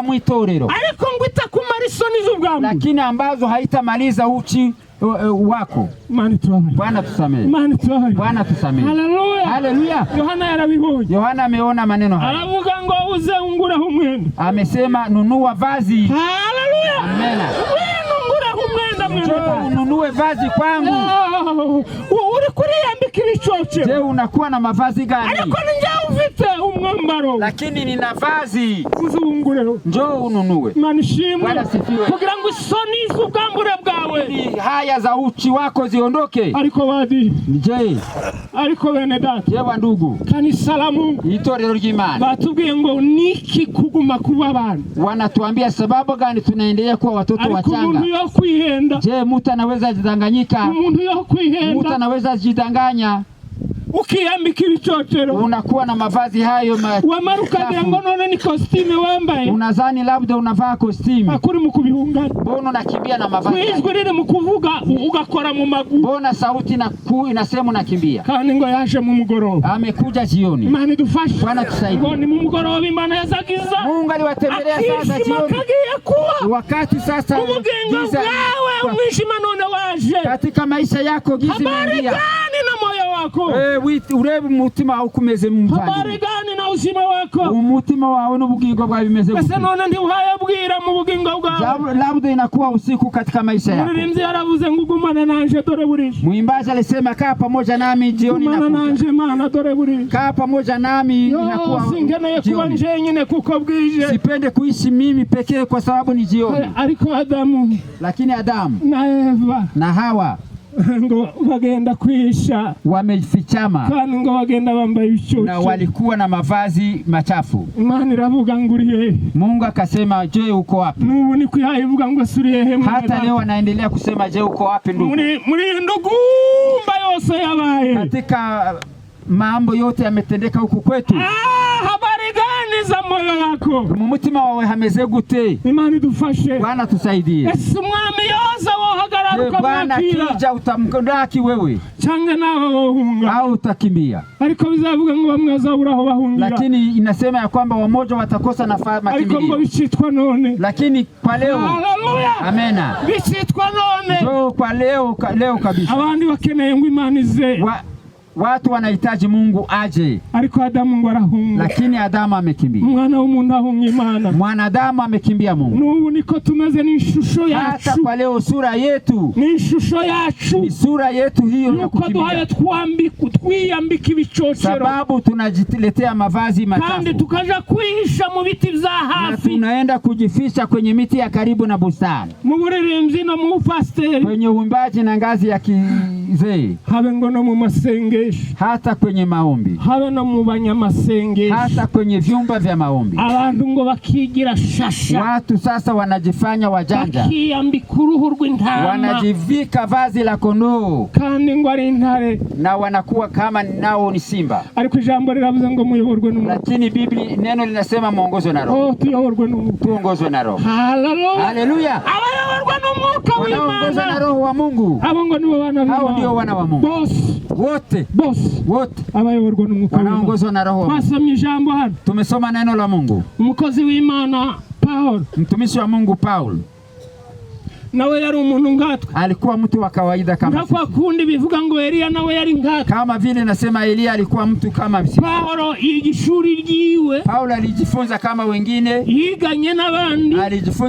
mwitorero, ariko ngo itakumara isoni z'ubwami, lakini ambazo haitamaliza uchi wako. Bwana tusamehe. Bwana tusamehe. Haleluya. Haleluya. Yohana yarabibonye. Yohana ameona maneno haya. Aravuga ngo uze unguraho umwenda. Amesema nunua vazi. Haleluya. Amena. Unguraho umwenda mwenda. Ununue vazi kwangu. Uri kuriyambika ibicoce. Je, unakuwa na mavazi gani? Ariko njye ufite umwambaro. Lakini nina vazi. Uze ungureho. Njoo ununue. Manishimwe. Bwana sifiwe. Kugira ngo isoni z'ubwambure bwawe haya za uchi wako ziondoke. Ariko badi. Je. Ariko bene data. Je wandugu. Kanisa la Mungu. Itorero ry'Imana. Batubwiye ngo niki kuguma kuba abantu. Wanatuambia sababu gani tunaendelea kuwa watoto wachanga. Umuntu yo kwihenda. Je, mtu anaweza jidanganyika? Umuntu yo kwihenda. Mtu anaweza jidanganya. Ukiyambika ibicocero. Unakuwa na mavazi hayo wamarukagira ngo none ni costume wambaye. Unadhani labda unavaa costume. Akuri mu kubihungana. Mbona unakimbia na mavazi? Kwijwe rire mu kuvuga ugakora mu maguru. Mbona sauti inasema unakimbia? Kandi ngo yaje mu mugoroba. Amekuja jioni. Imana dufashe. Bwana tusaidie. Ngo ni mu mugoroba Imana yazagiza. Mungu aliwatembelea sasa jioni. Wakati sasa giza wewe umwishima none waje. Katika maisha yako giza inaingia. Na moyo wako. Urebe umutima wawe ukomeze mu mvani. Habari gani na uzima wako? Umutima wawe n'ubugingo bwawe bimeze gute? Ese none ndi uhayabwira mu bugingo bwawe. Labda inakuwa usiku katika maisha yako. Muririmbyi yaravuze ngo ugumane nanje dore burije. Mwimbaji alisema kaa pamoja nami jioni na nanje Mana dore burije. Kaa pamoja nami inakuwa singeneye kuba nje nyine kuko bwije. Sipende kuishi mimi pekee kwa sababu ni jioni. Ariko Adamu. Lakini Adamu na Eva na Hawa ngo bagenda kwisha wamefichama kandi ngo bagenda bambaye ibicucu na walikuwa na mavazi machafu. Imana iravuga ngo uriye. Mungu akasema je uko wapi? Nubu ni kwihayivuga ngo suriye. Hata leo anaendelea kusema je uko wapi ndugu? Muri ndugumba yose yabaye. Katika mambo yote yametendeka huku kwetu. Habari gani za moyo wako? Mu mutima wawe hameze gute? Imana idufashe. Bwana tusaidie. Ese umwami yoza wohagarara ukamwakira. Bwana kija utamkodaki wewe. Change nawe wohunga. Au utakimbia. Ariko bizavuga ngo bamwe azaburaho bahungira. Lakini inasema ya kwamba wamoja watakosa nafasi makimbilio. Ariko ngo bicitwa none. Lakini kwa leo. Haleluya. Amena. Bicitwa none. Ndio kwa leo kabisa. Abandi bakeneye ngo Imana ize. Watu wanahitaji Mungu aje. Ariko Adamu ngo arahunga. Lakini Adamu amekimbia. Mwana w'umuntu ahunga Imana. Mwanadamu amekimbia Mungu. Nubu niko tumeze ni ishusho yacu. Hata kwa leo sura yetu. Ni ishusho yacu. Ni sura yetu hiyo ya kukimbia. Nuko duhaye twiyambika ibicocero. Sababu tunajiletea mavazi machafu. Kandi tukaja kwihisha mu biti vya hafi. Na tunaenda kujificha kwenye miti ya karibu na bustani. Mu buririmbyi no mu pasiteri. Kwenye uimbaji na ngazi ya kizee. Habe ngo no mu masengesho. Hata kwenye maombi. Habe no mu banyamasengesho. Hata kwenye vyumba vya maombi. Abantu ngo bakigira shasha. Watu sasa wanajifanya wajanja. Bakiyambika uruhu rw'intama. Wanajivika vazi la kondoo. Kandi ngo ari intare. Na wanakuwa kama nao ni simba. Ariko ijambo riravuze ngo muyoborwe n'Umwuka. Lakini Biblia neno linasema muongozwe na Roho. Tuyoborwe n'Umwuka. Tuongozwe na Roho. Haleluya. Haleluya. Abayoborwa n'Umwuka w'Imana. Wanaongozwa na Roho wa Mungu. Abo ngo nibo bana b'Imana. Hao ndio wana wa Mungu. Wote. Abayoborwa n'Umwuka wanaongozwa na Roho. Twasomye ijambo hano. Tumesoma neno la Mungu. Umukozi w'Imana Paul. Mtumishi wa Mungu Paul. Nawe yari umuntu ngatwe. Alikuwa mtu wa kawaida kama sisi. Kwa kundi bivuga ngo Elia nawe yari ngatwe. Kama vile nasema Elia alikuwa mtu kama sisi. Paulo yigishuri ryiwe. Paulo alijifunza kama wengine. Yiganye n'abandi. Alijifunza